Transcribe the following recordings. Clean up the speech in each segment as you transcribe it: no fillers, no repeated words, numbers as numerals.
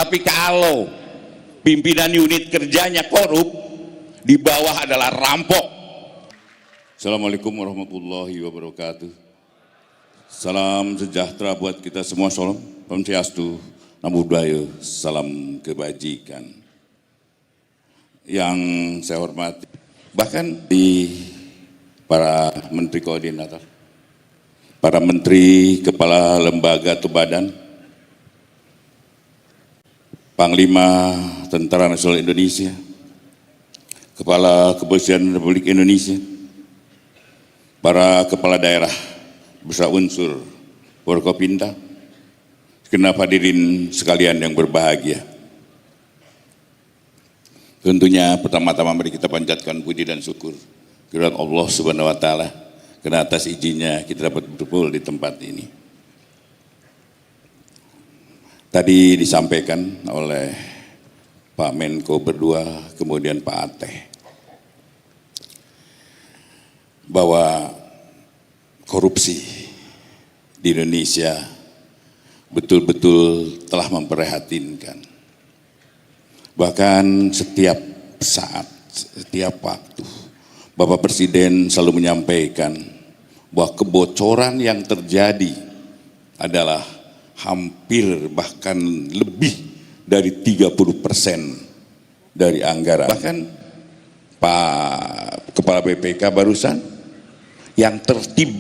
Tapi kalau pimpinan unit kerjanya korup, di bawah adalah rampok. Assalamualaikum warahmatullahi wabarakatuh. Salam sejahtera buat kita semua. Salam Swastiastu, Namo Buddhaya, salam kebajikan. Yang saya hormati, bahkan di para menteri koordinator, para menteri, kepala lembaga atau badan, Panglima Tentara Nasional Indonesia, Kepala Kepolisian Republik Indonesia, para kepala daerah beserta unsur Forkopimda, segenap hadirin sekalian yang berbahagia. Tentunya pertama-tama mari kita panjatkan puji dan syukur kehadirat Allah Subhanahu wa taala karena atas izinnya kita dapat berkumpul di tempat ini. Tadi disampaikan oleh Pak Menko berdua, kemudian Pak Ateh, bahwa korupsi di Indonesia betul-betul telah memprihatinkan. Bahkan setiap saat, setiap waktu, Bapak Presiden selalu menyampaikan bahwa kebocoran yang terjadi adalah hampir bahkan lebih dari 30% dari anggaran. Bahkan Pak Kepala BPK barusan yang tertib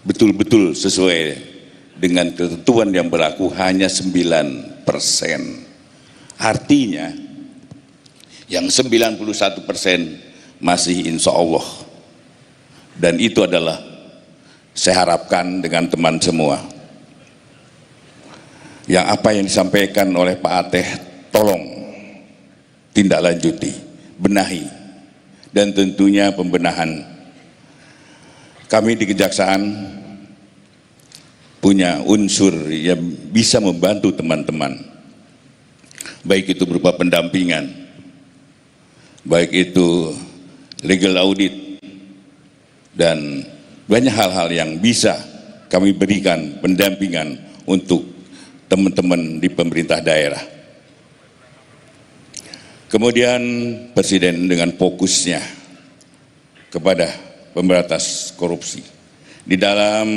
betul-betul sesuai dengan ketentuan yang berlaku hanya 9%. Artinya yang 91% masih insya Allah. Dan itu adalah saya harapkan dengan teman semua. Yang apa yang disampaikan oleh Pak Ateh, tolong tindak lanjuti, benahi, dan tentunya pembenahan. Kami di Kejaksaan punya unsur yang bisa membantu teman-teman, baik itu berupa pendampingan, baik itu legal audit, dan banyak hal-hal yang bisa kami berikan pendampingan untuk teman-teman di pemerintah daerah. Kemudian Presiden dengan fokusnya kepada pemberantasan korupsi di dalam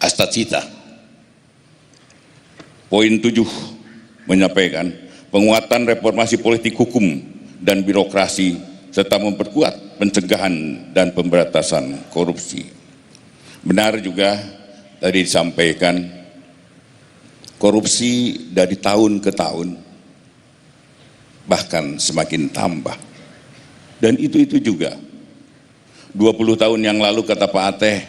Astacita poin 7 menyampaikan penguatan reformasi politik hukum dan birokrasi serta memperkuat pencegahan dan pemberantasan korupsi. Benar juga tadi disampaikan korupsi dari tahun ke tahun bahkan semakin tambah. Dan itu juga 20 tahun yang lalu kata Pak Ateh,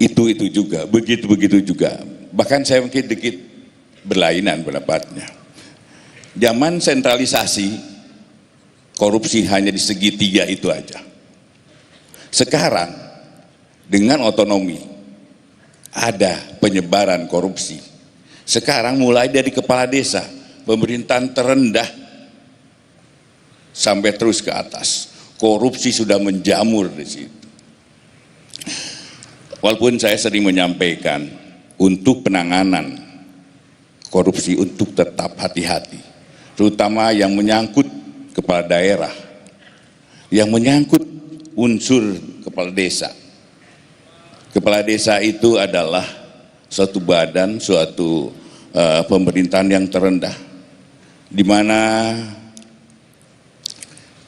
itu juga, begitu juga. Bahkan saya mungkin sedikit berlainan pendapatnya. Zaman sentralisasi, korupsi hanya di segitiga itu aja. Sekarang dengan otonomi ada penyebaran korupsi. Sekarang mulai dari kepala desa, pemerintahan terendah sampai terus ke atas. Korupsi sudah menjamur di situ. Walaupun saya sering menyampaikan untuk penanganan korupsi untuk tetap hati-hati, terutama yang menyangkut kepala daerah, yang menyangkut unsur kepala desa. Kepala desa itu adalah suatu badan, suatu pemerintahan yang terendah, di mana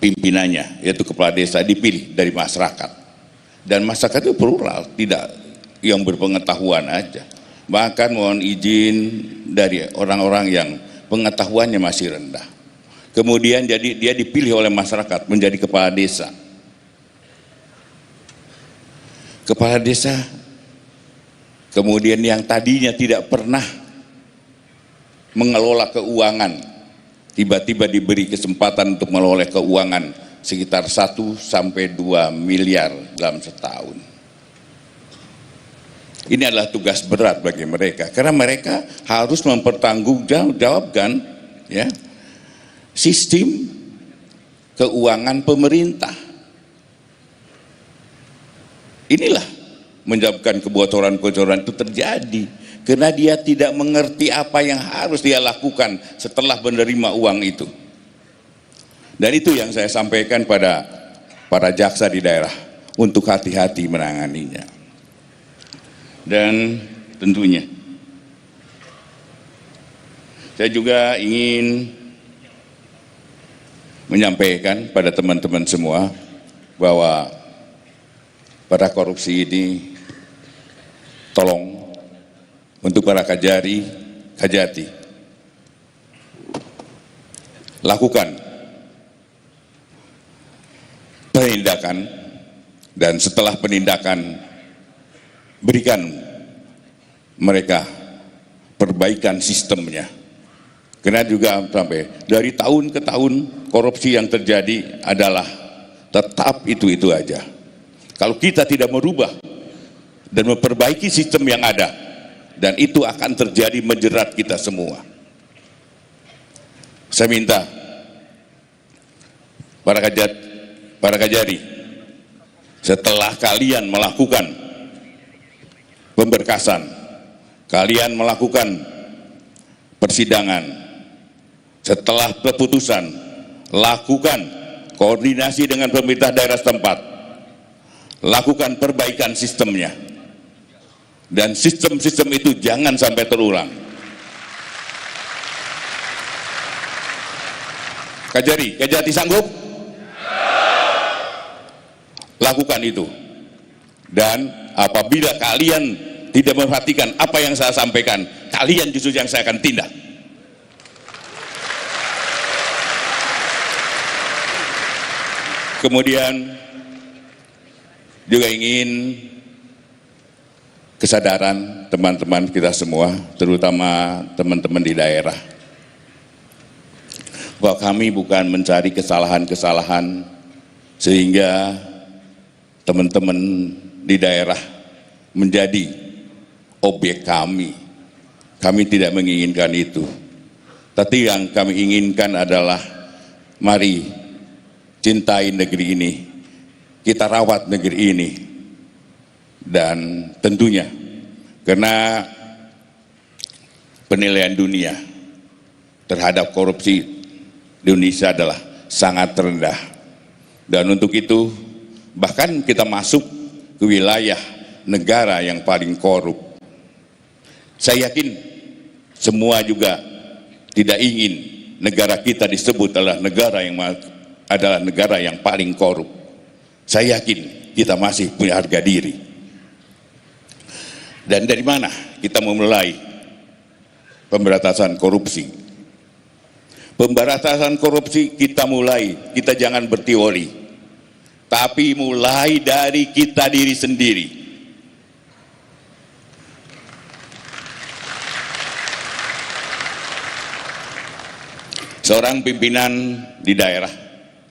pimpinannya, yaitu kepala desa, dipilih dari masyarakat. Dan masyarakat itu plural, tidak yang berpengetahuan aja. Bahkan mohon izin dari orang-orang yang pengetahuannya masih rendah. Kemudian jadi dia dipilih oleh masyarakat menjadi kepala desa. Kepala desa kemudian yang tadinya tidak pernah mengelola keuangan, tiba-tiba diberi kesempatan untuk mengelola keuangan sekitar 1 sampai 2 miliar dalam setahun. Ini adalah tugas berat bagi mereka karena mereka harus mempertanggungjawabkan ya sistem keuangan pemerintah. Inilah menyebabkan kebocoran-kebocoran itu terjadi karena dia tidak mengerti apa yang harus dia lakukan setelah menerima uang itu. Dan itu yang saya sampaikan pada para jaksa di daerah untuk hati-hati menanganinya. Dan tentunya saya juga ingin menyampaikan pada teman-teman semua bahwa pada korupsi ini tolong untuk para kajati lakukan penindakan, dan setelah penindakan berikan mereka perbaikan sistemnya. Karena juga sampai dari tahun ke tahun korupsi yang terjadi adalah tetap itu aja. Kalau kita tidak merubah dan memperbaiki sistem yang ada, dan itu akan terjadi menjerat kita semua. Saya minta para kajari, setelah kalian melakukan pemberkasan, kalian melakukan persidangan, setelah keputusan, lakukan koordinasi dengan pemerintah daerah setempat, lakukan perbaikan sistemnya, dan sistem-sistem itu jangan sampai terulang. Kajati sanggup? Lakukan itu. Dan apabila kalian tidak memperhatikan apa yang saya sampaikan, kalian justru yang saya akan tindak. Kemudian juga ingin kesadaran teman-teman kita semua, terutama teman-teman di daerah, bahwa kami bukan mencari kesalahan-kesalahan sehingga teman-teman di daerah menjadi objek kami. Kami tidak menginginkan itu. Tapi yang kami inginkan adalah mari cintai negeri ini, kita rawat negeri ini. Dan tentunya karena penilaian dunia terhadap korupsi di Indonesia adalah sangat rendah. Dan untuk itu bahkan kita masuk ke wilayah negara yang paling korup. Saya yakin semua juga tidak ingin negara kita disebut adalah negara yang paling korup. Saya yakin kita masih punya harga diri. Dan dari mana kita memulai pemberantasan korupsi? Pemberantasan korupsi kita jangan berteori, tapi mulai dari kita diri sendiri. Seorang pimpinan di daerah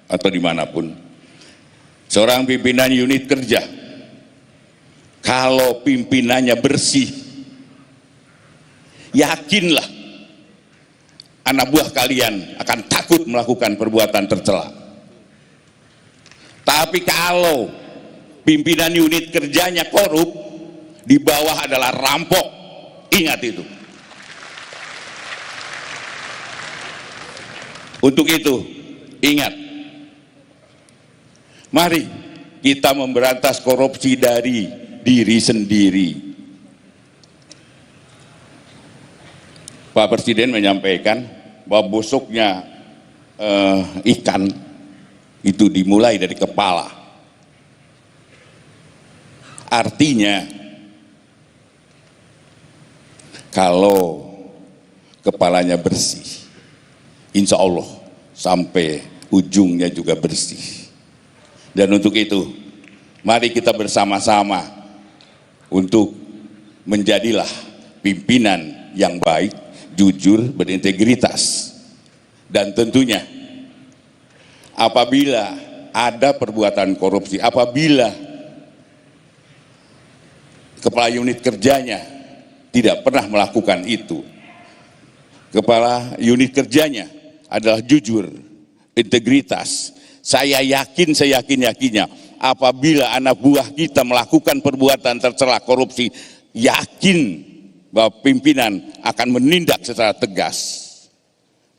atau dimanapun, seorang pimpinan unit kerja, kalau pimpinannya bersih, yakinlah anak buah kalian akan takut melakukan perbuatan tercela. Tapi kalau pimpinan unit kerjanya korup, di bawah adalah rampok, ingat itu. Untuk itu, ingat, mari kita memberantas korupsi dari diri sendiri. Pak Presiden menyampaikan bahwa busuknya ikan itu dimulai dari kepala. Artinya, kalau kepalanya bersih, insya Allah sampai ujungnya juga bersih. Dan untuk itu, mari kita bersama-sama untuk menjadilah pimpinan yang baik, jujur, berintegritas. Dan tentunya apabila ada perbuatan korupsi, apabila kepala unit kerjanya tidak pernah melakukan itu, kepala unit kerjanya adalah jujur, integritas, saya yakinnya apabila anak buah kita melakukan perbuatan tercela korupsi, yakin bahwa pimpinan akan menindak secara tegas.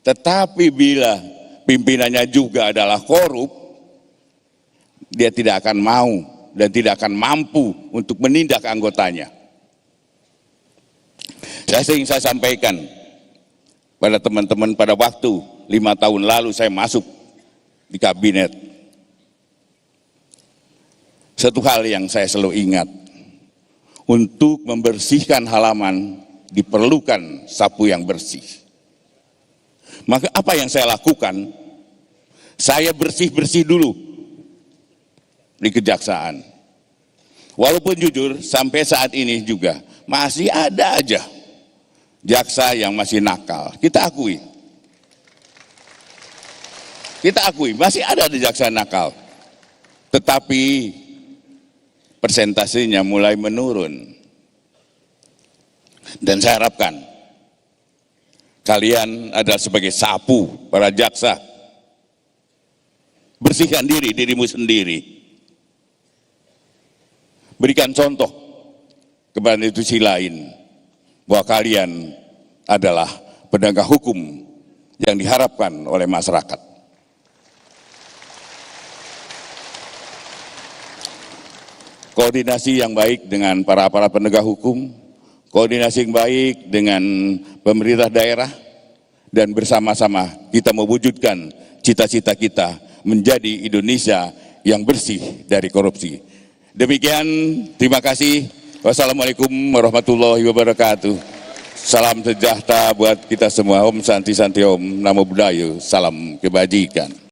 Tetapi bila pimpinannya juga adalah korup, dia tidak akan mau dan tidak akan mampu untuk menindak anggotanya. Saya sering sampaikan pada teman-teman pada waktu 5 tahun lalu saya masuk di kabinet. Satu hal yang saya selalu ingat, untuk membersihkan halaman diperlukan sapu yang bersih. Maka apa yang saya lakukan? Saya bersih-bersih dulu di kejaksaan. Walaupun jujur sampai saat ini juga masih ada aja jaksa yang masih nakal. Kita akui. Kita akui masih ada jaksa nakal. Tetapi persentasenya mulai menurun. Dan saya harapkan kalian adalah sebagai sapu para jaksa. Bersihkan dirimu sendiri. Berikan contoh kepada institusi lain bahwa kalian adalah penegak hukum yang diharapkan oleh masyarakat. Koordinasi yang baik dengan para penegak hukum, koordinasi yang baik dengan pemerintah daerah, dan bersama-sama kita mewujudkan cita-cita kita menjadi Indonesia yang bersih dari korupsi. Demikian, terima kasih. Wassalamualaikum warahmatullahi wabarakatuh. Salam sejahtera buat kita semua. Om Santi Santi Om. Namo Buddhaya. Salam kebajikan.